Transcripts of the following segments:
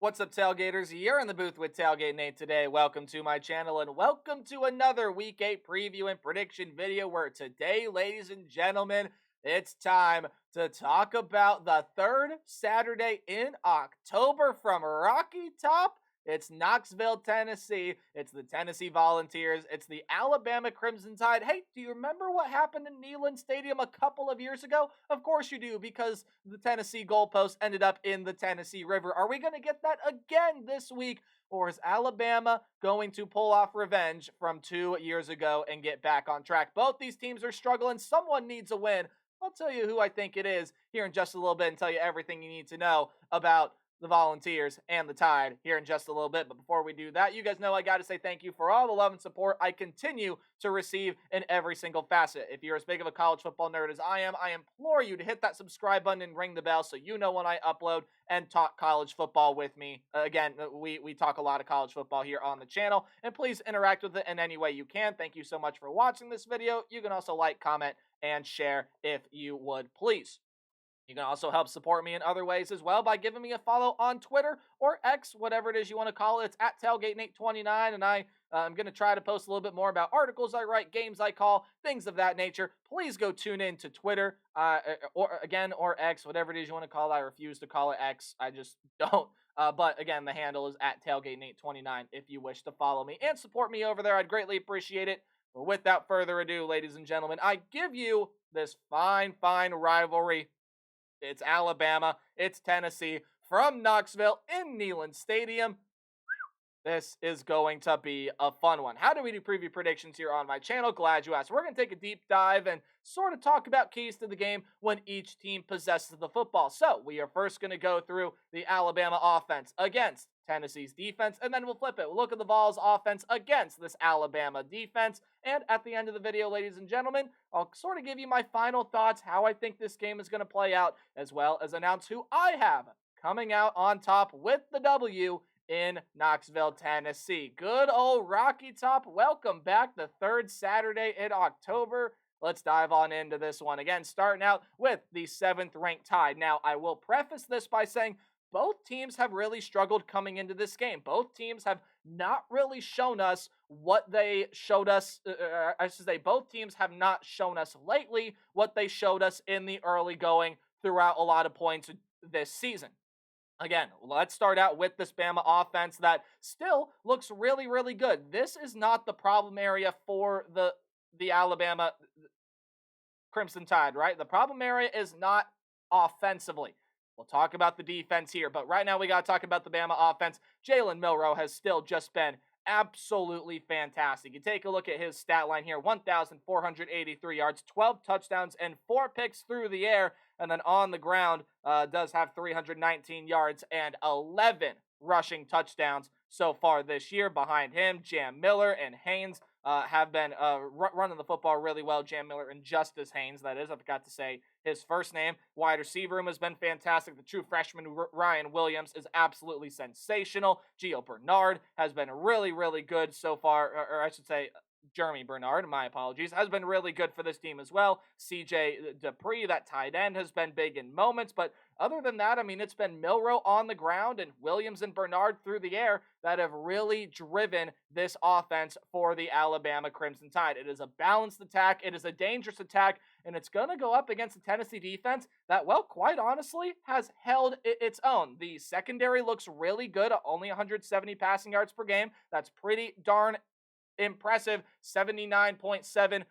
What's up, Tailgaters? You're in the booth with Tailgate Nate today. Welcome to my channel and welcome to another Week 8 preview and prediction video where today, ladies and gentlemen, it's time to talk about the third Saturday in October from Rocky Top. It's Knoxville, Tennessee. It's the Tennessee Volunteers. It's the Alabama Crimson Tide. Hey, do you remember what happened in Neyland Stadium a couple of years ago? Of course you do, because the Tennessee goalpost ended up in the Tennessee River. Are we going to get that again this week? Or is Alabama going to pull off revenge from 2 years ago and get back on track? Both these teams are struggling. Someone needs a win. I'll tell you who I think it is here in just a little bit and tell you everything you need to know about the Volunteers and the Tide here in just a little bit. But before we do that, you guys know I got to say thank you for all the love and support I continue to receive in every single facet. If you're as big of a college football nerd as I am, I implore you to hit that subscribe button and ring the bell so you know when I upload and talk college football with me. Again, we talk a lot of college football here on the channel, and please interact with it in any way you can. Thank you so much for watching this video. You can also like, comment, and share if you would, please. You can also help support me in other ways as well by giving me a follow on Twitter or X, whatever it is you want to call it. It's at TailgateNate29, and I'm going to try to post a little bit more about articles I write, games I call, things of that nature. Please go tune in to Twitter or X, whatever it is you want to call it. I refuse to call it X. I just don't. But again, the handle is at TailgateNate29 if you wish to follow me and support me over there. I'd greatly appreciate it. But without further ado, ladies and gentlemen, I give you this fine rivalry. It's Alabama, it's Tennessee, from Knoxville in Neyland Stadium. This is going to be a fun one. How do we do preview predictions here on my channel? Glad you asked. We're going to take a deep dive and sort of talk about keys to the game when each team possesses the football. So we are first going to go through the Alabama offense against Tennessee's defense, and then we'll flip it. We'll look at the Vols offense against this Alabama defense. And at the end of the video, ladies and gentlemen, I'll sort of give you my final thoughts, how I think this game is going to play out, as well as announce who I have coming out on top with the W in Knoxville, Tennessee. Good old Rocky Top. Welcome back, the third Saturday in October. Let's dive on into this one. Again, starting out with the 7th ranked Tide. Now, I will preface this by saying both teams have really struggled coming into this game. Both teams have not really shown us what they showed us. I should say both teams have not shown us lately what they showed us in the early going throughout a lot of points this season. Again, let's start out with this Bama offense that still looks really, really good. This is not the problem area for the Alabama Crimson Tide, right? The problem area is not offensively. We'll talk about the defense here, but right now we got to talk about the Bama offense. Jalen Milroe has still just been absolutely fantastic. You take a look at his stat line here, 1,483 yards, 12 touchdowns, and 4 picks through the air, and then on the ground does have 319 yards and 11 rushing touchdowns so far this year. Behind him, Jam Miller and Haynes have been running the football really well. Jam Miller and Justice Haynes, that is. I forgot to say his first name. Wide receiver room has been fantastic. The true freshman Ryan Williams is absolutely sensational. Gio Bernard has been really, really good so far, or I should say Jeremy Bernard, my apologies, has been really good for this team as well. CJ Dupree, that tight end, has been big in moments, but other than that, I mean, it's been Milroe on the ground and Williams and Bernard through the air that have really driven this offense for the Alabama Crimson Tide. It is a balanced attack, it is a dangerous attack, and it's going to go up against the Tennessee defense that, well, quite honestly, has held its own. The secondary looks really good, only 170 passing yards per game. That's pretty darn impressive. 79.7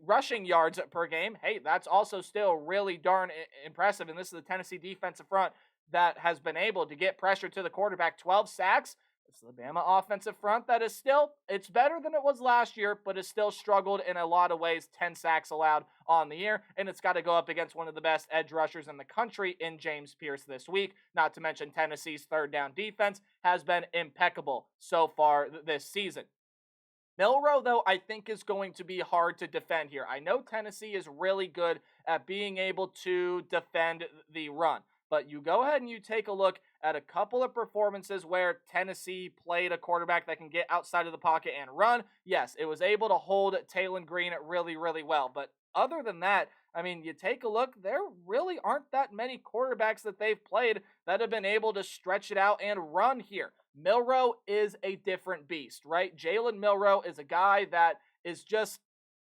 rushing yards per game. Hey, that's also still really darn impressive. And this is the Tennessee defensive front that has been able to get pressure to the quarterback. 12 sacks. It's the Bama offensive front that is still, it's better than it was last year, but has still struggled in a lot of ways. 10 sacks allowed on the year, and it's got to go up against one of the best edge rushers in the country in James Pierce this week. Not to mention Tennessee's third down defense has been impeccable so far this season. Milroe, though, I think is going to be hard to defend here. I know Tennessee is really good at being able to defend the run, but you go ahead and you take a look at a couple of performances where Tennessee played a quarterback that can get outside of the pocket and run. Yes, it was able to hold Taylon Green really, really well, but other than that, I mean, you take a look, there really aren't that many quarterbacks that they've played that have been able to stretch it out and run here. Milroe is a different beast, right? Jalen Milroe is a guy that is just,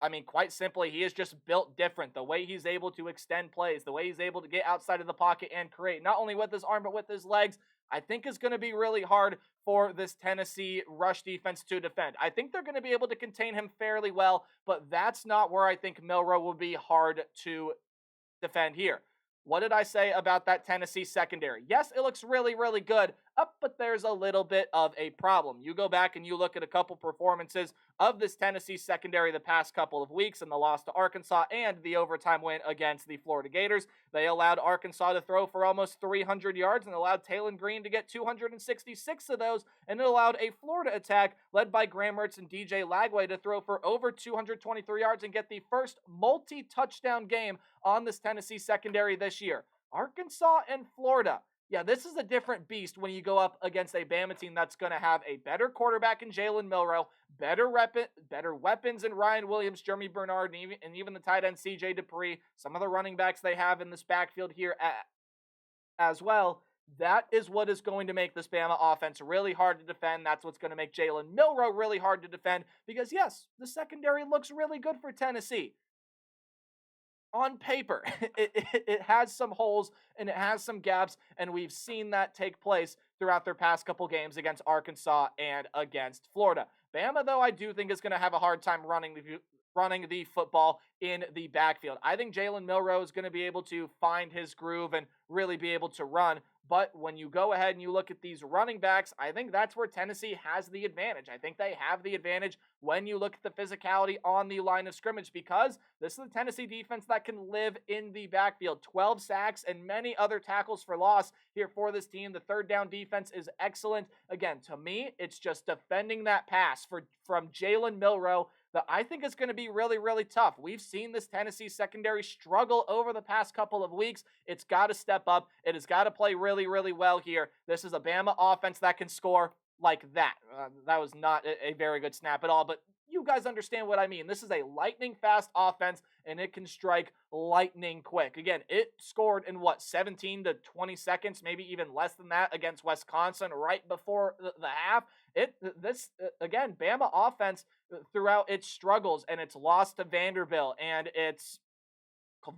I mean, quite simply, he is just built different. The way he's able to extend plays, the way he's able to get outside of the pocket and create, not only with his arm, but with his legs, I think is going to be really hard for this Tennessee rush defense to defend. I think they're going to be able to contain him fairly well, but that's not where I think Milroe will be hard to defend here. What did I say about that Tennessee secondary? Yes, it looks really, really good, but there's a little bit of a problem. You go back and you look at a couple performances of this Tennessee secondary the past couple of weeks in the loss to Arkansas and the overtime win against the Florida Gators. They allowed Arkansas to throw for almost 300 yards and allowed Taylon Green to get 266 of those, and it allowed a Florida attack led by Graham Mertz and DJ Lagway to throw for over 223 yards and get the first multi-touchdown game on this Tennessee secondary this year. Arkansas and Florida. Yeah, this is a different beast when you go up against a Bama team that's going to have a better quarterback in Jalen Milroe, better weapons in Ryan Williams, Jeremy Bernard, and even the tight end C.J. Dupree, some of the running backs they have in this backfield here as well. That is what is going to make this Bama offense really hard to defend. That's what's going to make Jalen Milroe really hard to defend because, yes, the secondary looks really good for Tennessee. On paper, it has some holes and it has some gaps, and we've seen that take place throughout their past couple games against Arkansas and against Florida. Bama, though, I do think is going to have a hard time running the football in the backfield. I think Jalen Milroe is going to be able to find his groove and really be able to run. But when you go ahead and you look at these running backs, I think that's where Tennessee has the advantage. I think they have the advantage when you look at the physicality on the line of scrimmage because this is the Tennessee defense that can live in the backfield. 12 sacks and many other tackles for loss here for this team. The third down defense is excellent. Again, to me, it's just defending that pass from Jalen Milroe that I think is going to be really, really tough. We've seen this Tennessee secondary struggle over the past couple of weeks. It's got to step up. It has got to play really, really well here. This is a Bama offense that can score like that. That was not a very good snap at all, but you guys understand what I mean. This is a lightning-fast offense, and it can strike lightning quick. Again, it scored in, 17 to 20 seconds, maybe even less than that against Wisconsin right before the half. Again, Bama offense throughout its struggles and its loss to Vanderbilt and its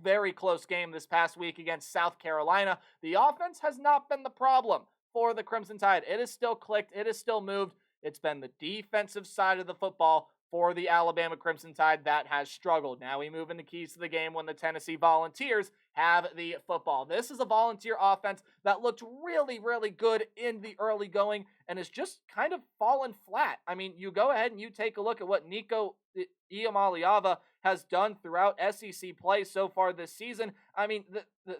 very close game this past week against South Carolina, the offense has not been the problem for the Crimson Tide. It has still clicked. It has still moved. It's been the defensive side of the football for the Alabama Crimson Tide that has struggled. Now we move into keys to the game when the Tennessee Volunteers have the football. This is a Volunteer offense that looked really, really good in the early going and has just kind of fallen flat. I mean, you go ahead and you take a look at what Nico Iamaleava has done throughout SEC play so far this season. I mean,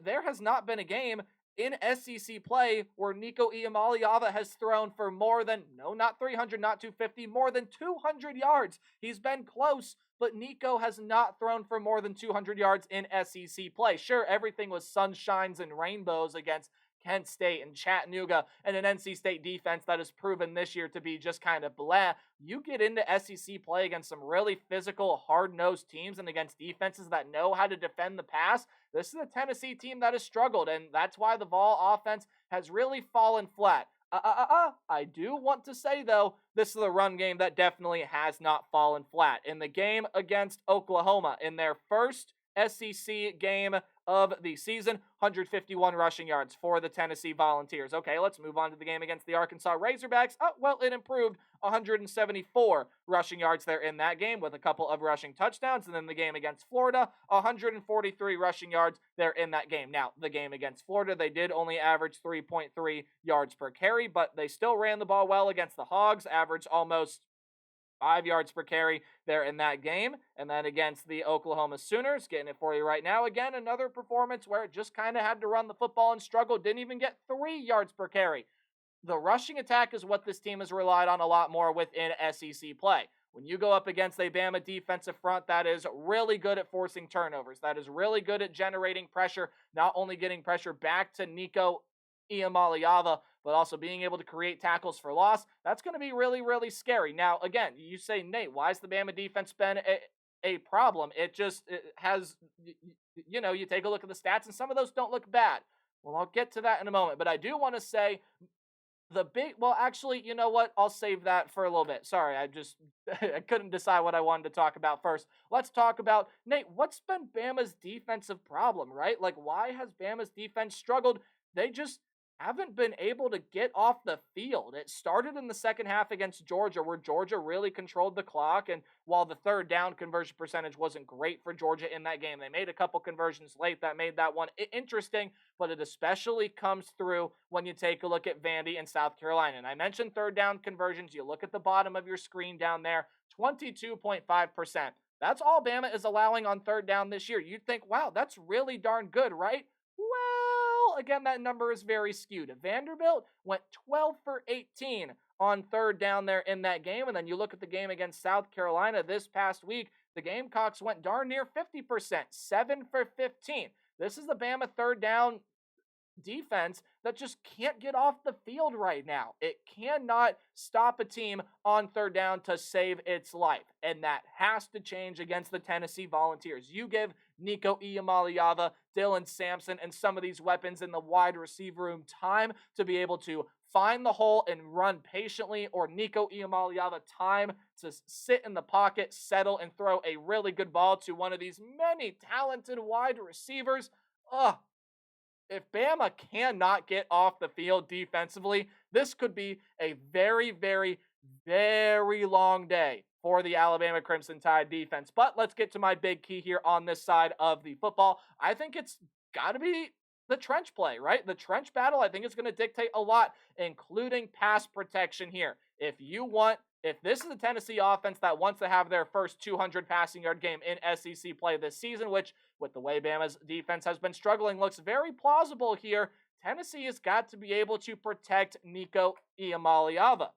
there has not been a game in SEC play where Nico Iamaleava has thrown for more than, no, not 300, not 250, more than 200 yards. He's been close, but Nico has not thrown for more than 200 yards in SEC play. Sure, everything was sunshines and rainbows against Kent State and Chattanooga and an NC State defense that has proven this year to be just kind of blah. You get into SEC play against some really physical, hard-nosed teams and against defenses that know how to defend the pass. This is a Tennessee team that has struggled, and that's why the Vol offense has really fallen flat. I do want to say, though, this is a run game that definitely has not fallen flat. In the game against Oklahoma, in their first SEC game of the season, 151 rushing yards for the Tennessee Volunteers. Okay, let's move on to the game against the Arkansas Razorbacks. Well, it improved 174 rushing yards there in that game with a couple of rushing touchdowns. And then the game against Florida, 143 rushing yards there in that game. Now, the game against Florida, they did only average 3.3 yards per carry, but they still ran the ball well against the Hogs, averaged almost 5 yards per carry there in that game. And then against the Oklahoma Sooners, getting it for you right now. Again, another performance where it just kind of had to run the football and struggled. Didn't even get 3 yards per carry. The rushing attack is what this team has relied on a lot more within SEC play. When you go up against a Bama defensive front that is really good at forcing turnovers, that is really good at generating pressure, not only getting pressure back to Nico Iamaleava, but also being able to create tackles for loss, that's going to be really, really scary. Now, again, you say, Nate, why has the Bama defense been a problem? It has, you take a look at the stats, and some of those don't look bad. Well, I'll get to that in a moment. But I do want to say well, actually, you know what? I'll save that for a little bit. Sorry, I couldn't decide what I wanted to talk about first. Let's talk about, Nate, what's been Bama's defensive problem, right? Like, why has Bama's defense struggled? They just haven't been able to get off the field. It started in the second half against Georgia, where Georgia really controlled the clock. And while the third down conversion percentage wasn't great for Georgia in that game, they made a couple conversions late that made that one interesting, but it especially comes through when you take a look at Vandy and South Carolina. And I mentioned third down conversions. You look at the bottom of your screen down there, 22.5%. That's all Bama is allowing on third down this year. You'd think, wow, that's really darn good, right? Well, again, that number is very skewed. Vanderbilt went 12 for 18 on third down there in that game. And then you look at the game against South Carolina this past week, the Gamecocks went darn near 50%, 7 for 15. This is the Bama third down defense that just can't get off the field right now. It cannot stop a team on third down to save its life, and that has to change against the Tennessee Volunteers. You give Nico Iamaleava, Dylan Sampson, and some of these weapons in the wide receiver room time to be able to find the hole and run patiently, or Nico Iamaleava time to sit in the pocket, settle, and throw a really good ball to one of these many talented wide receivers. If Bama cannot get off the field defensively, this could be a very, very, very long day for the Alabama Crimson Tide defense. But let's get to my big key here on this side of the football. I think it's got to be the trench play, right? The trench battle, I think, is going to dictate a lot, including pass protection here. If this is a Tennessee offense that wants to have their first 200 passing yard game in SEC play this season, which with the way Bama's defense has been struggling looks very plausible here, Tennessee has got to be able to protect Nico Iamaleava.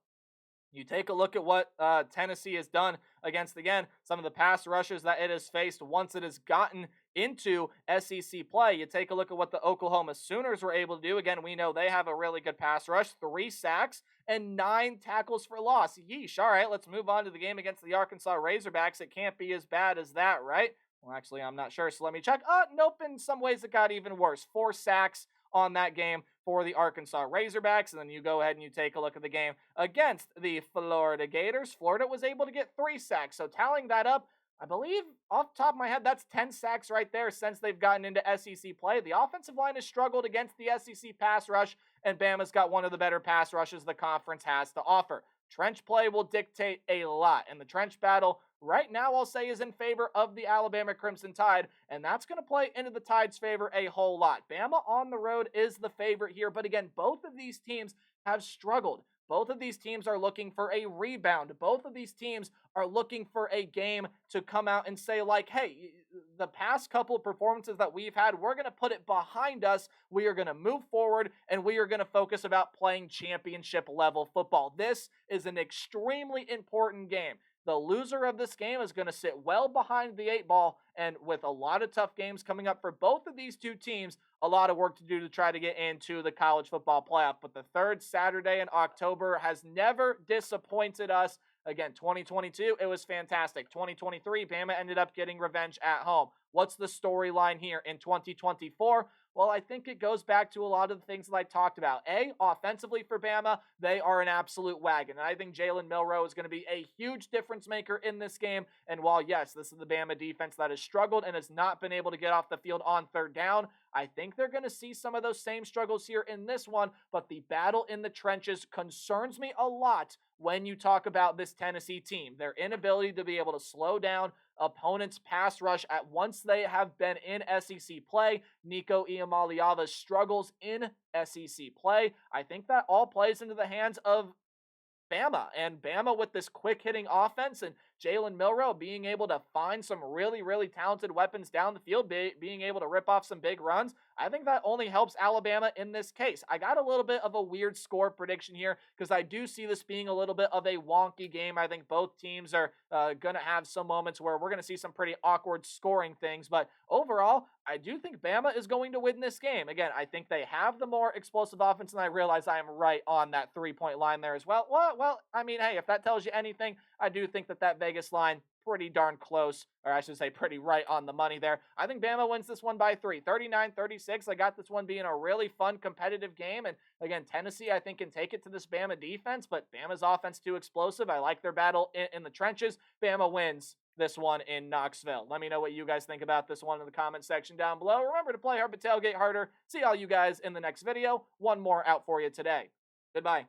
You take a look at what Tennessee has done against, again, some of the pass rushes that it has faced once it has gotten into SEC play. You take a look at what the Oklahoma Sooners were able to do. Again, we know they have a really good pass rush, 3 sacks and 9 tackles for loss. Yeesh. All right, let's move on to the game against the Arkansas Razorbacks. It can't be as bad as that, right? Well, actually, I'm not sure, so let me check. Nope, in some ways it got even worse. 4 sacks on that game for the Arkansas Razorbacks. And then you go ahead and you take a look at the game against the Florida Gators. Florida was able to get 3 sacks. So tallying that up, I believe off the top of my head, that's 10 sacks right there since they've gotten into SEC play. The offensive line has struggled against the SEC pass rush, and Bama's got one of the better pass rushes the conference has to offer. Trench play will dictate a lot, and the trench battle right now I'll say is in favor of the Alabama Crimson Tide, and that's going to play into the Tide's favor a whole lot. Bama on the road is the favorite here, but again, both of these teams have struggled. Both of these teams are looking for a rebound. Both of these teams are looking for a game to come out and say, like, hey, the past couple of performances that we've had, we're going to put it behind us. We are going to move forward, and we are going to focus about playing championship level football. This is an extremely important game. The loser of this game is going to sit well behind the 8 ball, and with a lot of tough games coming up for both of these two teams, a lot of work to do to try to get into the college football playoff. But the third Saturday in October has never disappointed us. Again, 2022, it was fantastic. 2023, Bama ended up getting revenge at home. What's the storyline here in 2024? Well, I think it goes back to a lot of the things that I talked about. Offensively for Bama, they are an absolute wagon. And I think Jalen Milroe is going to be a huge difference maker in this game. And while, yes, this is the Bama defense that has struggled and has not been able to get off the field on third down, I think they're going to see some of those same struggles here in this one. But the battle in the trenches concerns me a lot when you talk about this Tennessee team. Their inability to be able to slow down opponents' pass rush at once they have been in SEC play. Nico Iamaleava's struggles in SEC play. I think that all plays into the hands of Bama, and Bama with this quick-hitting offense and Jalen Milroe being able to find some really, really talented weapons down the field, being able to rip off some big runs. I think that only helps Alabama in this case. I got a little bit of a weird score prediction here because I do see this being a little bit of a wonky game. I think both teams are going to have some moments where we're going to see some pretty awkward scoring things, but overall, I do think Bama is going to win this game. Again, I think they have the more explosive offense, and I realize I am right on that 3-point line there as well. Well, I mean, hey, if that tells you anything, I do think that Vegas line pretty darn close, or I should say pretty right on the money there. I think Bama wins this one by 3, 39-36. I got this one being a really fun, competitive game. And again, Tennessee, I think, can take it to this Bama defense, but Bama's offense too explosive. I like their battle in the trenches. Bama wins this one in Knoxville. Let me know what you guys think about this one in the comment section down below. Remember to play hard but tailgate harder. See all you guys in the next video. One more out for you today. Goodbye.